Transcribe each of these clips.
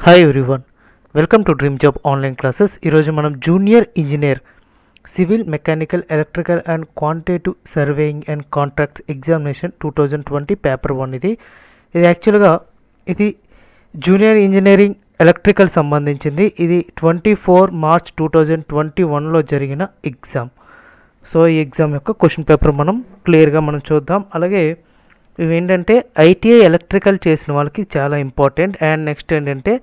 Hi everyone, welcome to dream job online classes. ఈరోజు మనం junior engineer civil mechanical electrical and quantitative surveying and contracts examination 2020 paper 1 ఇది యాక్చువల్గా ఇది junior engineering electrical సంబంధించింది. ఇది 24 March 2021లో జరిగిన ఎగ్జామ్. సో ఈ ఎగ్జామ్ యొక్క క్వశ్చన్ పేపర్ మనం క్లియర్గా చూద్దాం. అలాగే ఇవి ఏంటంటే ఐటీఐ ఎలక్ట్రికల్ చేసిన వాళ్ళకి చాలా ఇంపార్టెంట్. అండ్ నెక్స్ట్ ఏంటంటే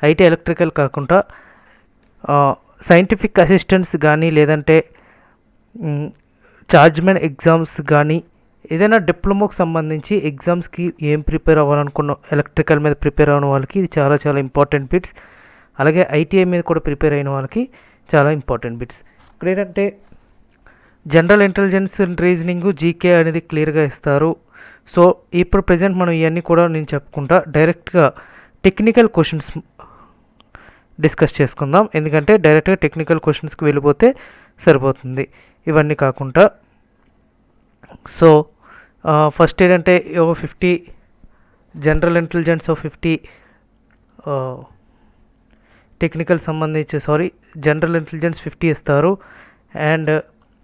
ఐటీ ఎలక్ట్రికల్ కాకుండా సైంటిఫిక్ అసిస్టెంట్స్ కానీ లేదంటే చార్జ్మెన్ ఎగ్జామ్స్ కానీ ఏదైనా డిప్లొమాకి సంబంధించి ఎగ్జామ్స్కి ఏం ప్రిపేర్ అవ్వాలనుకున్న ఎలక్ట్రికల్ మీద ప్రిపేర్ అయిన వాళ్ళకి ఇది చాలా చాలా ఇంపార్టెంట్ బిట్స్. అలాగే ఐటీఐ మీద కూడా ప్రిపేర్ అయిన వాళ్ళకి చాలా ఇంపార్టెంట్ బిట్స్. ఇక్కడ ఏంటంటే general intelligence and reasoning GK అనేది క్లియర్గా ఇస్తారు. సో ఇప్పుడు ప్రజెంట్ మనం ఇవన్నీ కూడా నేను చెప్పుకుంటా డైరెక్ట్గా టెక్నికల్ క్వశ్చన్స్ డిస్కస్ చేసుకుందాం. ఎందుకంటే డైరెక్ట్గా టెక్నికల్ క్వశ్చన్స్కి వెళ్ళిపోతే సరిపోతుంది ఇవన్నీ కాకుండా. సో ఫస్ట్ ఏంటంటే 50 జనరల్ ఇంటెలిజెన్స్ 50 టెక్నికల్ సంబంధించి జనరల్ ఇంటెలిజెన్స్ 50 ఇస్తారు అండ్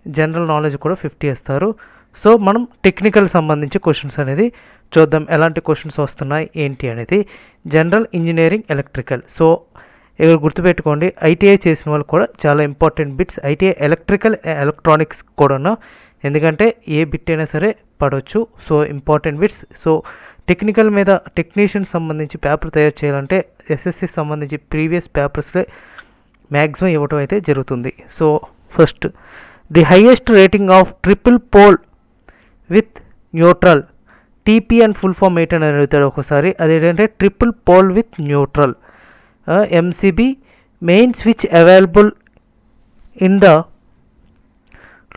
జనరల్ నాలెడ్జ్ కూడా 50 ఇస్తారు. సో మనం టెక్నికల్ సంబంధించి క్వశ్చన్స్ అనేది చూద్దాం, ఎలాంటి క్వశ్చన్స్ వస్తున్నాయి ఏంటి అనేది. General engineering electrical. సో ఇక్కడ గుర్తుపెట్టుకోండి, ఐటీఐ చేసిన వాళ్ళు కూడా చాలా important bits. ITI electrical electronics కూడా, ఎందుకంటే ఏ బిట్ అయినా సరే పడవచ్చు. So important bits. So technical మీద టెక్నీషియన్ సంబంధించి పేపర్ తయారు చేయాలంటే ఎస్ఎస్సి సంబంధించి ప్రీవియస్ పేపర్స్లో మ్యాక్సిమం ఇవ్వటం అయితే జరుగుతుంది. So first the highest rating of triple pole with neutral TP and full form ఏంటని అడుగుతాడు ఒకసారి. అదేంటంటే triple pole with neutral MCB main switch available in the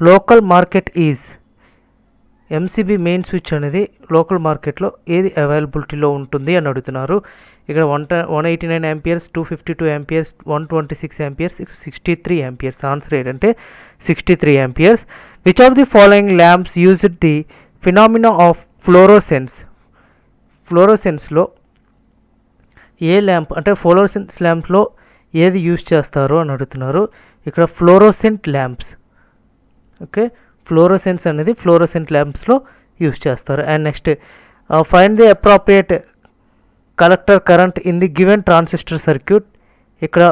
local market is. MCB main switch అనేది local మార్కెట్లో ఏది అవైలబిలిటీలో ఉంటుంది అని అడుగుతున్నారు. ఇక్కడ 189 amperes, 252 amperes, 126 amperes, 63 amperes. Answer ఏంటంటే 63 amperes. Which of the following lamps used the phenomena of fluorescence. ఫ్లోరోసెన్స్లో A lamp అంటే ఫ్లోరోసెన్స్ ల్యాంప్లో ఏది యూజ్ చేస్తారు అని అడుగుతున్నారు. ఇక్కడ ఫ్లోరోసెంట్ ల్యాంప్స్. ఓకే, ఫ్లోరోసెన్స్ అనేది ఫ్లోరోసెంట్ ల్యాంప్స్లో యూజ్ చేస్తారు. And next find the appropriate collector current in the given transistor circuit. ఇక్కడ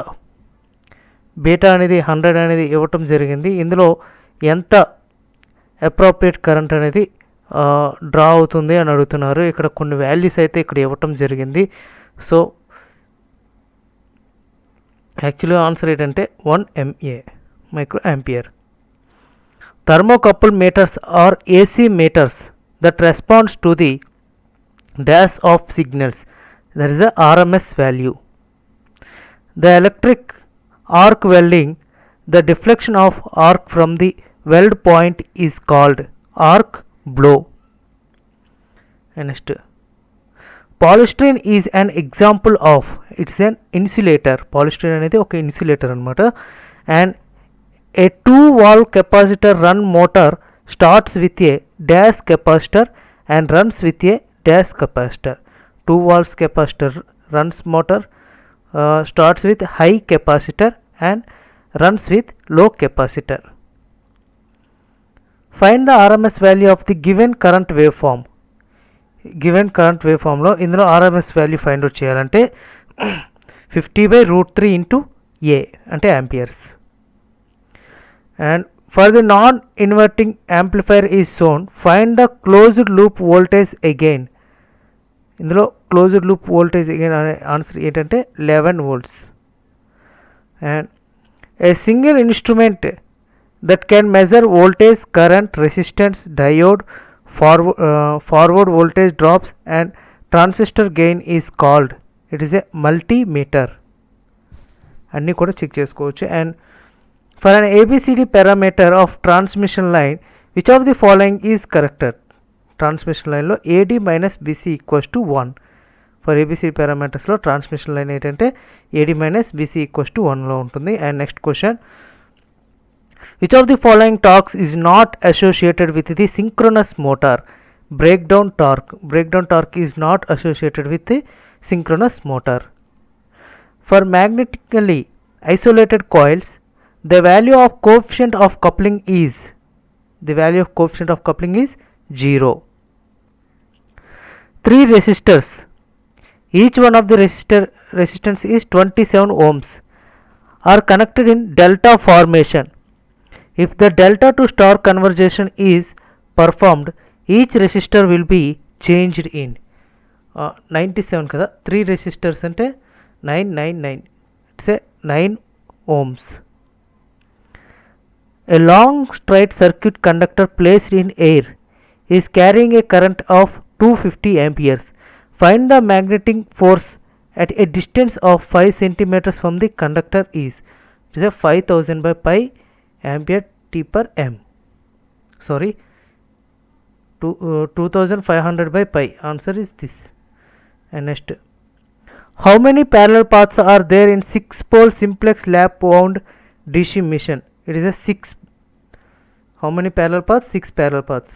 beta అనేది 100 అనేది ఇవ్వటం జరిగింది. ఇందులో ఎంత అప్రాప్రియేట్ కరెంట్ అనేది డ్రా అవుతుంది అని అడుగుతున్నారు. ఇక్కడ కొన్ని వాల్యూస్ అయితే ఇక్కడ ఇవ్వటం జరిగింది. సో యాక్చువల్గా ఆన్సర్ ఏంటంటే 1 MA micro ampere. Thermocouple meters are AC meters that responds to the dash of signals. That is the RMS value. The electric arc welding, the deflection of arc from the weld point is called arc blow. And next, polystyrene is an example of, it's an insulator. Polystyrene అనేది ఒక insulator అనమాట. And a 2-valve capacitor run motor starts with a dash capacitor and runs with a dash capacitor. 2 valves capacitor runs motor starts with high capacitor and runs with low capacitor. Find the RMS value of the given current waveform. Given current wave ఫామ్లో ఇందులో RMS value find out చేయాలంటే 50/√3 into A అంటే amperes. And for the non inverting amplifier is shown, find the closed loop voltage again. ఇందులో closed loop voltage again అనే answer ఏంటంటే 11 volts. And a single instrument that can measure voltage, current, resistance, diode, forward voltage drops and transistor gain is called, it is a multimeter. అన్నీ కూడా check చేసుకోవచ్చు. And for an ABCD parameter of transmission line, which of the following is correct? Transmission లైన్లో AD - BC = 1. For ABCD పారామీటర్స్లో transmission line ఏంటంటే AD - BC = 1లో ఉంటుంది. And next question, which of the following torques is not associated with the synchronous motor? Breakdown torque is not associated with the synchronous motor. For magnetically isolated coils, the value of coefficient of coupling is 0. 3 resistors, each one of the resistance is 27 ohms, are connected in delta formation. If the delta to star conversion is performed, each resistor will be changed in 97 kada, 3 resistors ante 999, it's a 9 ohms. A long straight circuit conductor placed in air is carrying a current of 250 amperes. Find the magnetic force at a distance of 5 centimeters from the conductor is 5000 by pi ampere t per m. Sorry, 2500 by pi. Answer is this. And next, how many parallel paths are there in 6-pole simplex lap wound DC machine? It is a 6. How many parallel paths? 6 parallel paths.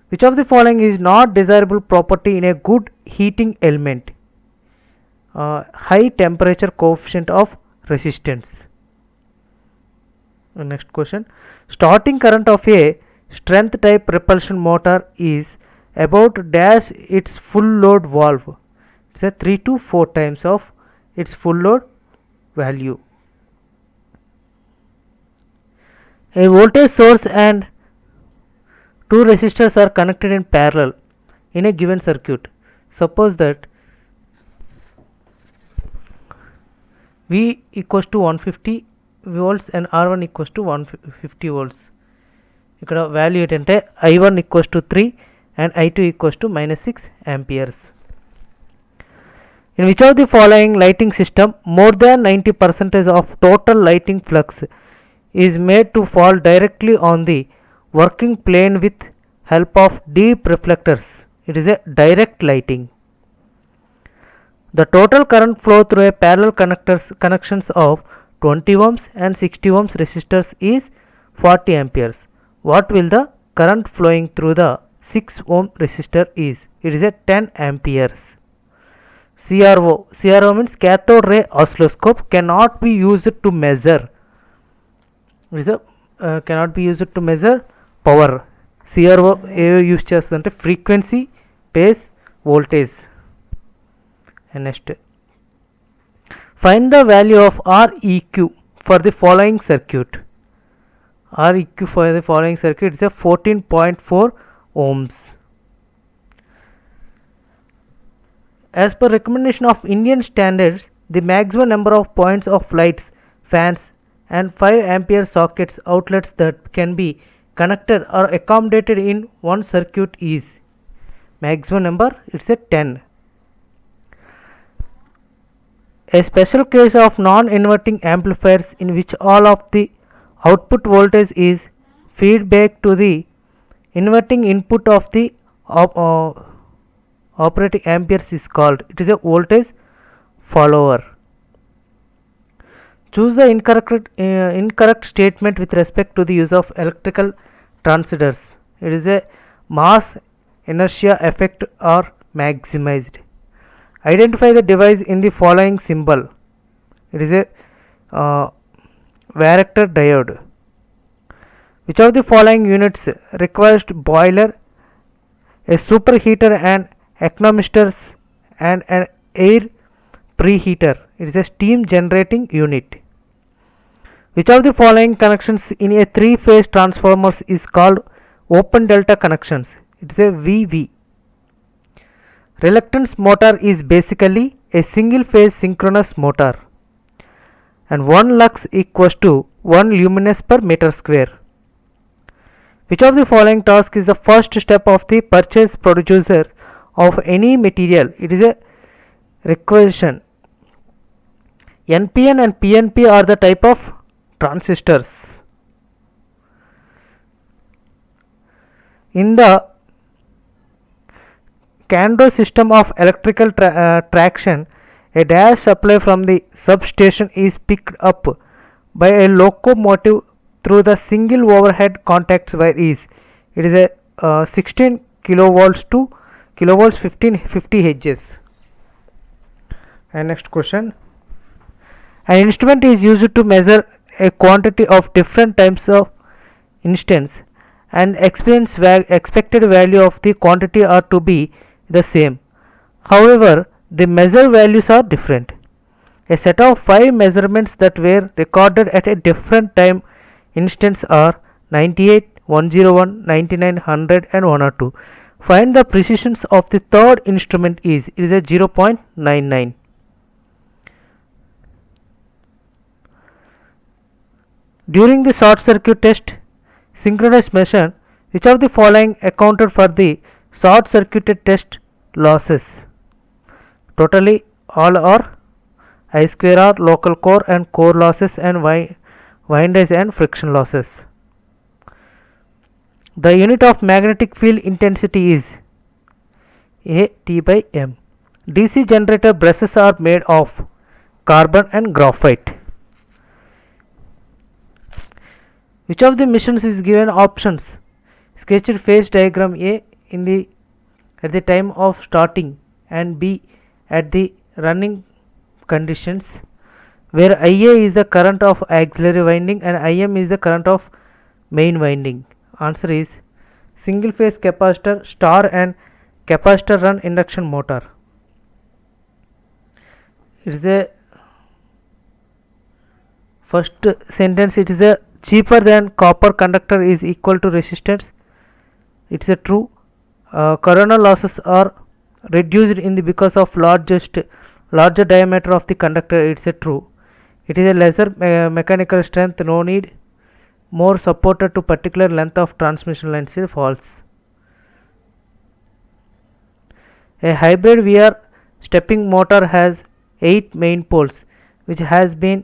Which of the following is not desirable property in a good heating element? High temperature coefficient of resistance. Next question, starting current of a strength type propulsion motor is about dash its full load valve. It's a 3 to 4 times of its full load value. A voltage source and 2 resistors are connected in parallel in a given circuit. Suppose that V equals to 150 volts and R1 equals to 150 volts. ఇక్కడ value ఏంటంటే I1 equals to 3 and I2 equals to -6 amperes. In which of the following lighting system more than 90% of total lighting flux is made to fall directly on the working plane with help of deep reflectors? It is a direct lighting. The total current flow through a parallel connections of 20 ohms and 60 ohms resistors is 40 amperes. What will the current flowing through the 6 ohm resistor is? It is a 10 amperes. CRO means cathode ray oscilloscope cannot be used to measure. It is a cannot be used to measure power. CRO use చేస్తుందంటే frequency, phase, voltage. And next, find the value of Req for the following circuit. Req for the following circuit is a 14.4 ohms. As per recommendation of Indian standards, the maximum number of points of lights, fans and 5 ampere sockets outlets that can be connected or accommodated in one circuit is maximum number, it's a 10. A special case of non-inverting amplifiers in which all of the output voltage is feedback to the inverting input of the operating amperes is called, it is a voltage follower. Choose the incorrect statement with respect to the use of electrical transistors. It is a mass inertia effect or maximized. Identify the device in the following symbol. It is a varactor diode. Which of the following units requires boiler, a superheater and economisters and an air preheater? It is a steam generating unit. Which of the following connections in a 3-phase transformers is called open delta connections? It is a VV. Reluctance motor is basically a single phase synchronous motor and 1 lux equals to 1 luminous per meter square. Which of the following task is the first step of the purchase producer of any material? It is a requisition. NPN and PNP are the type of transistors. In the Cando system of electrical traction, a dash supply from the substation is picked up by a locomotive through the single overhead contacts wire is, it is a 16 kilovolts to kilovolts 50 hertz. And next question, An instrument is used to measure a quantity of different types of instance, and expected value of the quantity are to be the same. However, the measure values are different. A set of 5 measurements that were recorded at a different time instance are 98, 101, 99, 100 and 102. Find the precision of the third instrument is, it is a 0.99. During the short circuit test synchronous machine, which of the following accounted for the short circuited test losses? Totally all are I square R, local core and core losses, and windage and friction losses. The unit of magnetic field intensity is A T by M. DC generator brushes are made of carbon and graphite. Which of the missions is given options? Sketched phase diagram A in the at the time of starting and B at the running conditions, where IA is the current of auxiliary winding and IM is the current of main winding. Answer is single phase capacitor, star and capacitor run induction motor. It is a first sentence, it is a cheaper than copper conductor is equal to resistance. It is a true. Coronal losses are reduced in the because of larger diameter of the conductor. It's a true. It is a lesser mechanical strength, no need more supported to particular length of transmission line, still false. A hybrid VR stepping motor has 8 main poles which has been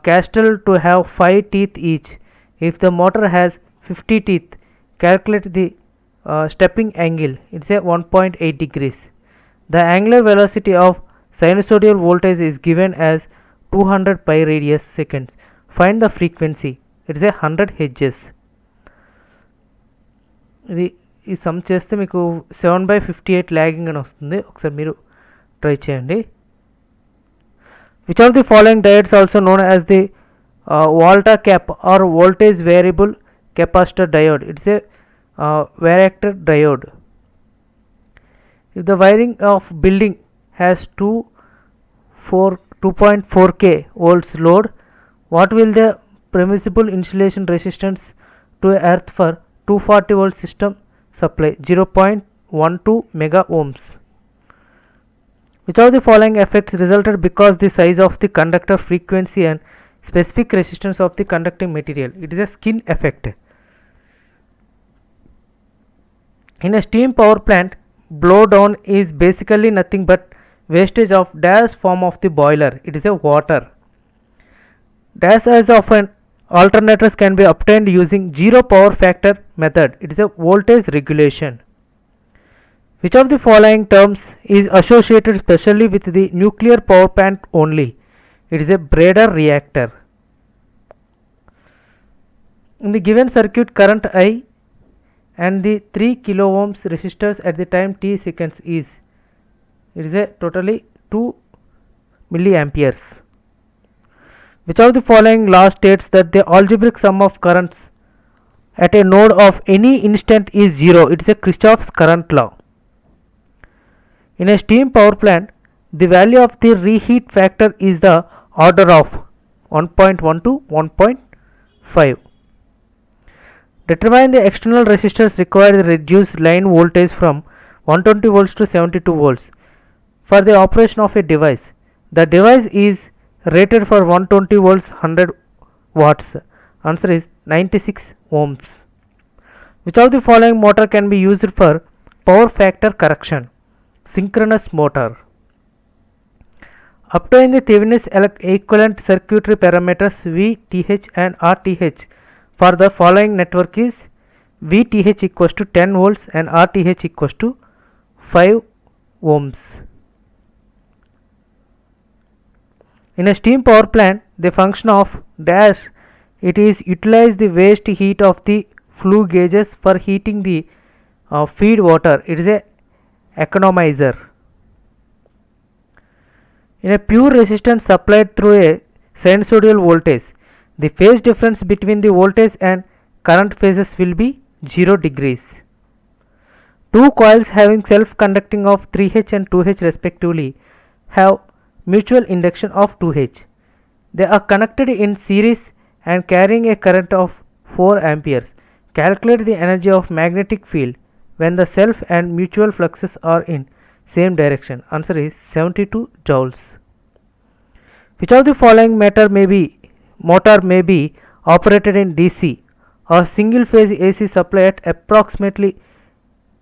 casted to have 5 teeth each. If the motor has 50 teeth, calculate the stepping angle. It's a 1.8 degrees. The angular velocity of sinusoidal voltage is given as 200 pi radius seconds. Find the frequency. It is a 100 Hz. ఈ some చేస్తే మీకు 7/58 logging అని వస్తుంది. ఒకసారి మీరు try చేయండి. Which of the following diodes also known as the Volta cap or voltage variable capacitor diode? It is a varactor diode. If the wiring of building has 2.4k volts load, what will the permissible insulation resistance to earth for 240 volt system supply? 0.12 mega ohms. Which of the following effects resulted because the size of the conductor, frequency and specific resistance of the conducting material? It is a skin effect. In a steam power plant, blow down is basically nothing but wastage of dash form of the boiler. It is a water. Dash as of an alternators can be obtained using zero power factor method. It is a voltage regulation. Which of the following terms is associated specially with the nuclear power plant only? It is a Breder reactor. In the given circuit, current I and the 3 kilo ohms resistors at the time t seconds is, it is a totally 2 milliamperes. Which of the following law states that the algebraic sum of currents at a node of any instant is 0? It is a Kirchhoff's current law. In a steam power plant, the value of the reheat factor is the order of 1.1 to 1.5. Determine the external resistors required to reduce line voltage from 120 volts to 72 volts for the operation of a device. The device is rated for 120 volts 100 watts. Answer is 96 ohms. Which of the following motor can be used for power factor correction? Synchronous motor. Obtain the Thevenin's equivalent circuitry parameters VTH and RTH for the following network is VTH equals to 10 volts and RTH equals to 5 ohms. In a steam power plant, the function of dash, it is utilize the waste heat of the flue gauges for heating the feed water. It is a economizer. In a pure resistance supplied through a sinusoidal voltage, the phase difference between the voltage and current phases will be 0 degrees. Two coils having self-conducting of 3H and 2H respectively have mutual induction of 2H. They are connected in series and carrying a current of 4 amperes. Calculate the energy of magnetic field when the self and mutual fluxes are in same direction. Answer is 72 joules. Which of the following motor may be operated in DC or single phase AC supply at approximately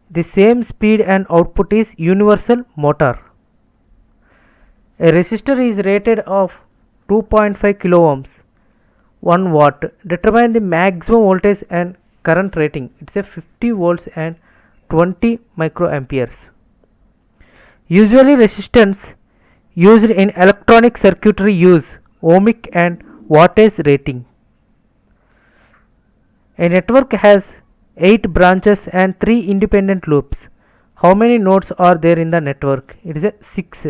the same speed and output is universal motor. A resistor is rated of 2.5 kilo ohms, 1 watt. Determine the maximum voltage and current rating. It's a 50 volts and 20 microamperes. Usually resistance used in electronic circuitry use ohmic and wattage rating. A network has 8 branches and 3 independent loops. How many nodes are there in the network? It is a 6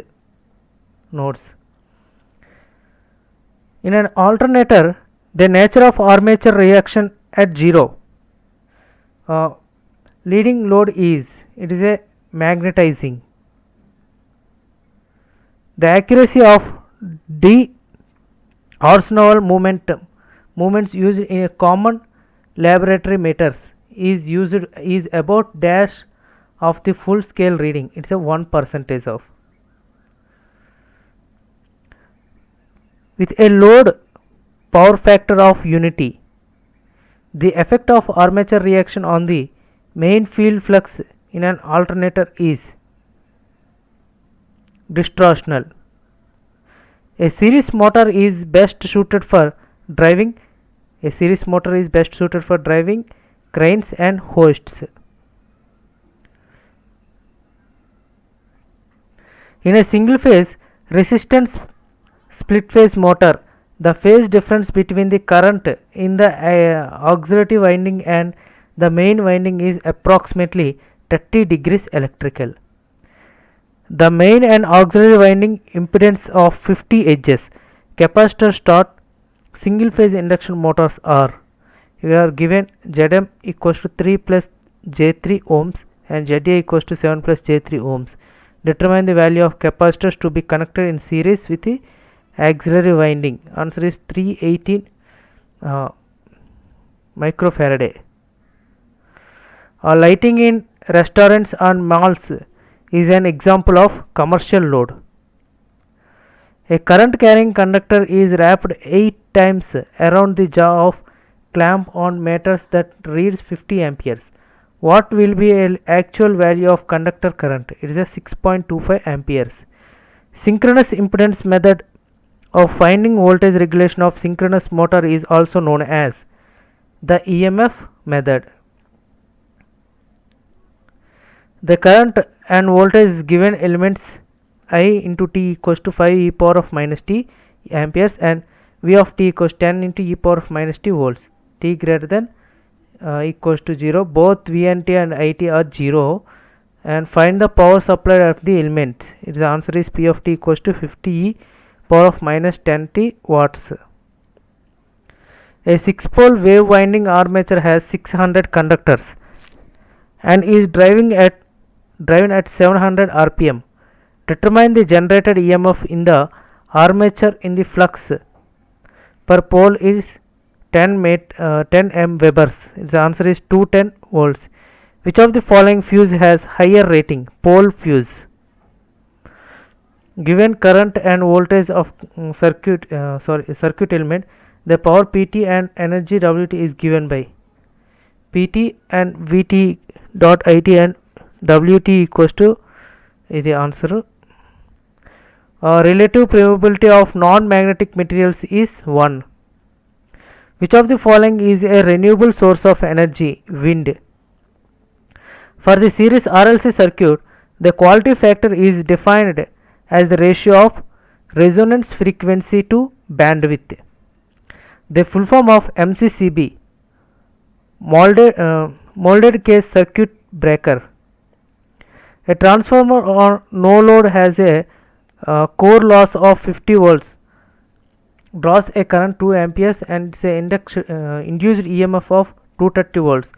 nodes. In an alternator, the nature of armature reaction at 0. Leading load is, it is a magnetizing. The accuracy of d Orsonoval movements used in a common laboratory meters is about dash of the full scale reading. It's a 1% of. With a load power factor of unity, the effect of armature reaction on the main field flux in an alternator is distortional. A series motor is best suited for driving. Cranes and hoists. In a single phase resistance split phase motor, the phase difference between the current in the auxiliary winding and the main winding is approximately 30 degrees electrical. The main and auxiliary winding impedance of 50 edges. Capacitor start single phase induction motors are given Zm equals to 3 plus J3 ohms and Za equals to 7 plus J3 ohms. Determine the value of capacitors to be connected in series with the auxiliary winding. Answer is 318 microfarad. Lighting in restaurants and malls is an example of commercial load. A current carrying conductor is wrapped 8 times around the jaw of clamp on meters that reads 50 amperes. What will be an actual value of conductor current? It is a 6.25 amperes. Synchronous impedance method of finding voltage regulation of synchronous motor is also known as the EMF method. The current and voltage is given elements I into t equals to 5 e power of minus t amperes and V of t equals 10 into e power of minus t volts. T greater than equals to 0. Both V and t and IT are 0 and find the power supplied of the elements. Its answer is P of t equals to 50 e power of minus 10 t watts. A 6-pole wave winding armature has 600 conductors and is driven at 700 rpm. Determine the generated EMF in the armature in the flux per pole is 10 m Webers. Its answer is 210 volts. Which of the following fuse has higher rating? Pole fuse. Given current and voltage of circuit element, the power PT and energy WT is given by PT and VT dot IT and WT equals to is the answer. Relative permeability of non-magnetic materials is 1. Which of the following is a renewable source of energy? Wind. For the series RLC circuit, the quality factor is defined as the ratio of resonance frequency to bandwidth. The full form of MCCB, molded case circuit breaker. A transformer on no load has a core loss of 50 volts draws a current 2 amperes and say induced EMF of 230 volts.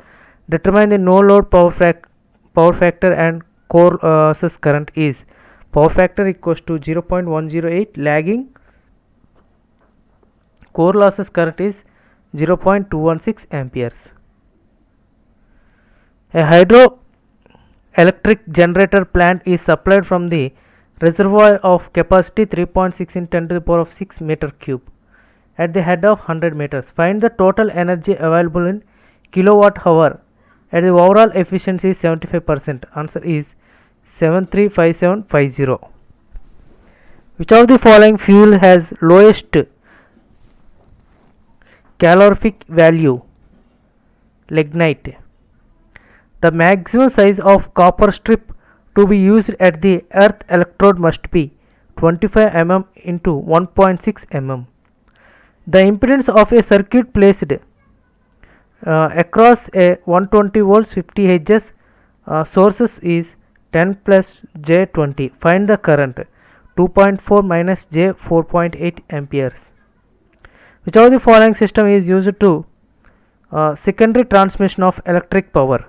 Determine the no load power factor and core losses current is. Power factor equals to 0.108, lagging core losses current is 0.216 amperes. A hydroelectric generator plant is supplied from the reservoir of capacity 3.6 in 10 to the power of 6 meter cube at the head of 100 meters. Find the total energy available in kilowatt hour and the overall efficiency is 75%. Answer is 735750. Which of the following fuel has lowest calorific value? Lignite. The maximum size of copper strip to be used at the earth electrode must be 25 mm into 1.6 mm. The impedance of a circuit placed across a 120 volts 50 Hz sources is 10 plus J20. Find the current. 2.4 minus J 4.8 amperes. Which of the following system is used to secondary transmission of electric power?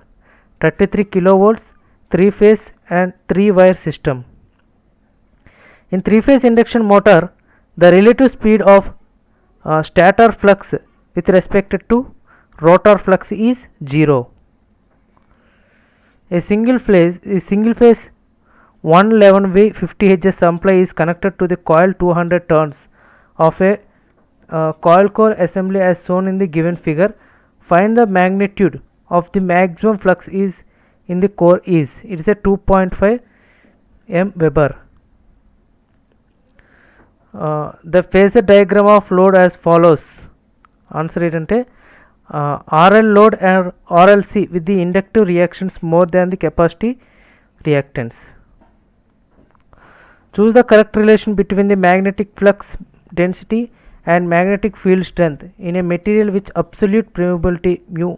33 kilovolts, 3-phase and 3-wire system. In 3-phase induction motor, the relative speed of stator flux with respect to rotor flux is 0. A single phase 111V 50 Hz supply is connected to the coil 200 turns of a coil core assembly as shown in the given figure. Find the magnitude of the maximum flux is in the core is. It is a 2.5 m Weber. The phasor diagram of load as follows. Answer ఏంటంటే RL load and RLC with the inductive reactions more than the capacity reactance. Choose the correct relation between the magnetic flux density and magnetic field strength in a material with absolute permeability mu.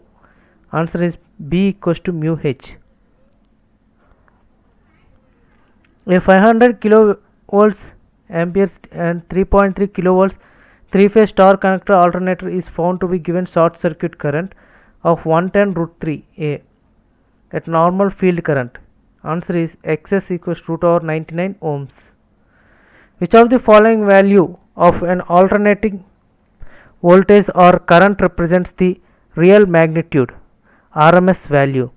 Answer is B equals to mu H. A 500 kilovolts amperes and 3.3 kilovolts 3-phase star connector alternator is found to be given short circuit current of 110 root 3 A at normal field current. Answer is XS equals to root over 99 ohms. Which of the following value of an alternating voltage or current represents the real magnitude? RMS value.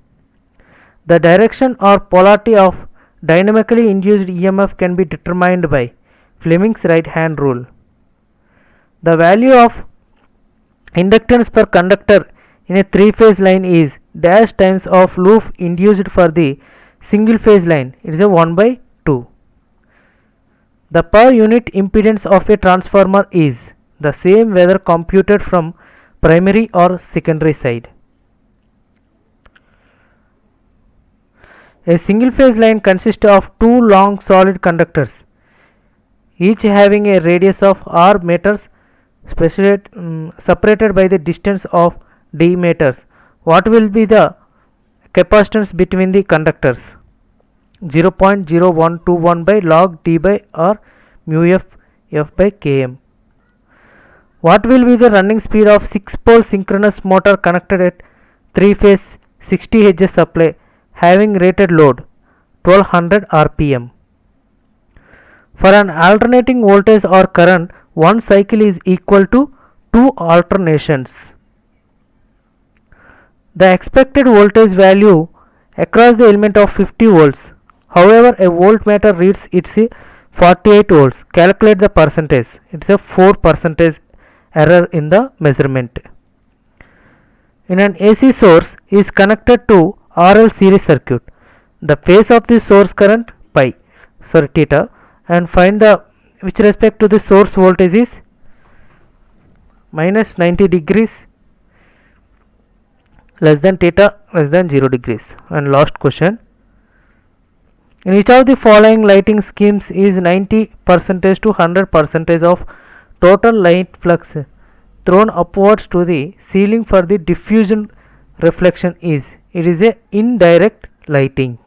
The direction or polarity of dynamically induced EMF can be determined by Fleming's right hand rule. The value of inductance per conductor in a 3-phase line is dash times of loop induced for the single phase line. It is a 1/2. The per unit impedance of a transformer is the same whether computed from primary or secondary side. A single phase line consists of two long solid conductors, each having a radius of r meters separated by the distance of d meters. What will be the capacitance between the conductors? 0.0121 by log d by r mu f by km. What will be the running speed of 6-pole synchronous motor connected at 3-phase 60 Hz supply having rated load 1200 rpm? For an alternating voltage or current, one cycle is equal to 2 alternations. The expected voltage value across the element of 50 volts. However, a voltmeter reads it's 48 volts. Calculate the percentage. It's a 4% error in the measurement. In an AC source is connected to RL series circuit. The phase of the source current theta, and find the with respect to the source voltage is minus 90 degrees less than theta less than 0 degrees. And last question. In which of the following lighting schemes is 90% to 100% of total light flux thrown upwards to the ceiling for the diffusion reflection is? It is a indirect lighting.